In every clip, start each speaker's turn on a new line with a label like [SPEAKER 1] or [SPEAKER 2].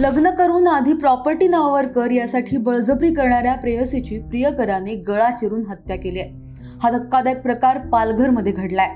[SPEAKER 1] लग्न करून आधी प्रॉपर्टी नावावर कर यासाठी बळजबरी करणाऱ्या प्रेयसीची प्रियकराने गळा चिरून हत्या केली आहे। हा धक्कादायक प्रकार पालघरमध्ये घडलाय।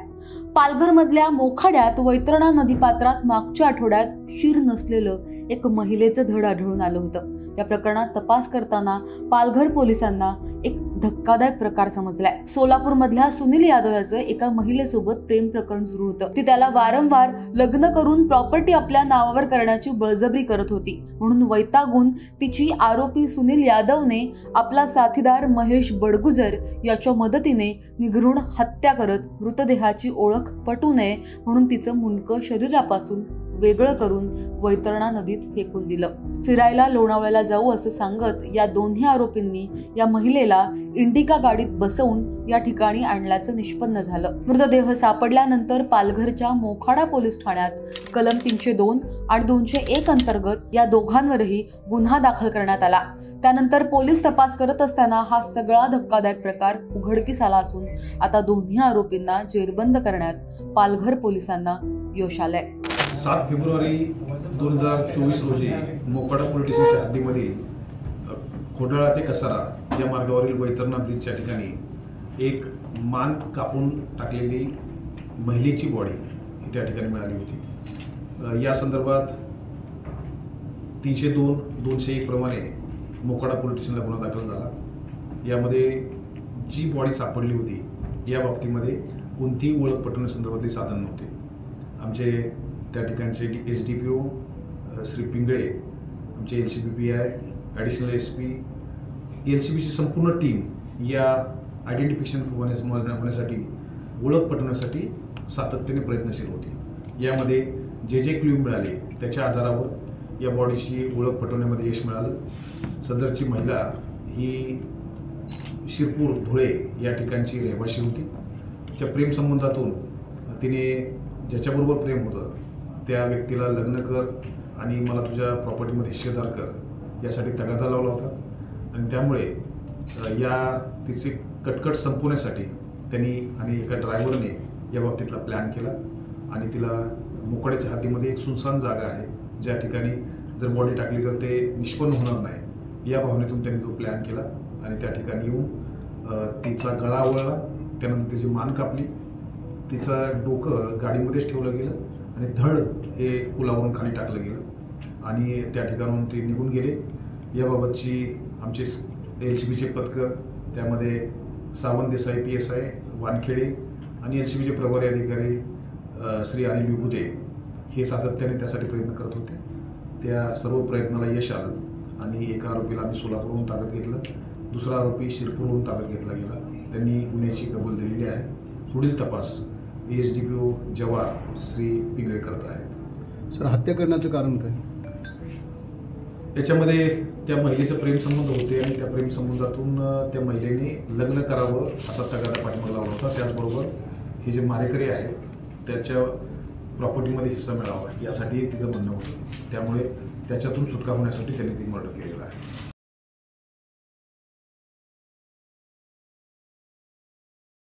[SPEAKER 1] पालघरमधल्या मोखाड्यात वैतरणा नदीपात्रात मागच्या आठवड्यात शीर नसलेलं एक महिलेचं धड आढळून आलं होतं। या प्रकरणात तपास करताना पालघर पोलिसांना एक धक्कादायक प्रकार समजलाय। सोलापूर मधल्या सुनील यादव याचं एका महिलेसोबत प्रेम प्रकरण सुरू होतं। ती त्याला वारंवार लग्न करून प्रॉपर्टी आपल्या नावावर करण्याची बळजबरी करत होती, म्हणून वैतागून तिची आरोपी सुनील यादवने आपला साथीदार महेश बडगुजर याच्या मदतीने निघरून हत्या करत मृतदेहाची ओळख पटू नये म्हणून तिचं मुंडकं शरीरापासून वेगळं करून वैतरणा नदीत फेकून दिलं। फिरायला लोणावळ्याला जाऊ असं सांगत या दोन्ही आरोपींनी या महिलेला इंडिका गाडीत बसवून या ठिकाणी आणल्याचं निष्पन्न झालं। मृतदेह सापडल्यानंतर पालघरच्या मोखाडा पोलीस ठाण्यात कलम 302 आणि 201 अंतर्गत या दोघांवरही गुन्हा दाखल करण्यात आला। त्यानंतर पोलीस तपास करत असताना हा सगळा धक्कादायक प्रकार उघडकीस आला असून आता दोन्ही आरोपींना जेरबंद करण्यात पालघर पोलिसांना यश आलंय।
[SPEAKER 2] 7 फेब्रुवारी 2024 रोजी मोखाडा पोलीस स्टेशनच्या हद्दीमधील खोडाळा ते कसारा या मार्गावरील वैतरणा ब्रिजच्या ठिकाणी एक मान कापून टाकलेली महिलेची बॉडी त्या ठिकाणी मिळाली होती। या संदर्भात 302, 201 प्रमाणे मोखाडा पोलीस स्टेशनला गुन्हा दाखल झाला। यामध्ये जी बॉडी सापडली होती या बाबतीमध्ये कोणतीही ओळख पटवण्यासंदर्भातले साधन नव्हते। आमचे त्या ठिकाणचे SDPO श्री पिंगळे, आमचे LCPPI, ॲडिशनल SP, LCBची संपूर्ण टीम या आयडेंटिफिकेशन होण्यासाठी ओळख पटवण्यासाठी सातत्याने प्रयत्नशील होती। यामध्ये जे क्ल्यू मिळाले त्याच्या आधारावर या बॉडीची ओळख पटवण्यामध्ये यश मिळालं। सदरची महिला ही शिरपूर धुळे या ठिकाणची रहिवाशी होती। तिच्या प्रेम संबंधातून तिने ज्याच्याबरोबर प्रेम होतं त्या व्यक्तीला लग्न कर आणि मला तुझ्या प्रॉपर्टीमध्ये हिस्सेदार कर यासाठी तगादा लावला होता आणि त्यामुळे या तिचे कटकट संपवण्यासाठी त्यांनी आणि एका ड्रायव्हरने या बाबतीतला प्लॅन केला आणि तिला मोखाड्याच्या हद्दीमध्ये एक सुनसान जागा आहे ज्या ठिकाणी जर बॉडी टाकली तर ते निष्पन्न होणार नाही या भावनेतून त्यांनी तो प्लॅन केला आणि त्या ठिकाणी येऊन तिचा गळा आवळला, त्यानंतर तिची मान कापली, तिचं डोकं गाडीमध्येच ठेवलं गेलं आणि धड हे पुलावरून खाली टाकलं गेलं आणि त्या ठिकाणाहून ते निघून गेले। याबाबतची आमचे LCBचे पथकर, त्यामध्ये सावंत देसाई PSI वानखेडे आणि LCBचे प्रभारी अधिकारी श्री अनिल विभूते हे सातत्याने त्यासाठी प्रयत्न करत होते। त्या सर्व प्रयत्नाला यश आलं आणि एका आरोपीला आम्ही सोलापूरहून ताब्यात घेतलं, दुसरा आरोपी शिरपूरहून ताब्यात घेतला गेला। त्यांनी गुन्ह्याची कबूल दिलेली आहे। पुढील तपास SDPO जवार श्री पिंगळे करत आहेत।
[SPEAKER 3] सर, हत्या करण्याचं कारण काय?
[SPEAKER 2] याच्यामध्ये त्या महिलेचे प्रेमसंबंध होते आणि त्या प्रेमसंबंधातून त्या महिलेने लग्न करावं असा तगादा पाठीमागे लावला होता। त्याचबरोबर हे जे मारेकरी आहे त्याच्या प्रॉपर्टीमध्ये हिस्सा मिळावा यासाठी तिचं म्हणणं होतं, त्यामुळे त्याच्यातून सुटका होण्यासाठी त्यांनी ती मर्डर केलेला आहे।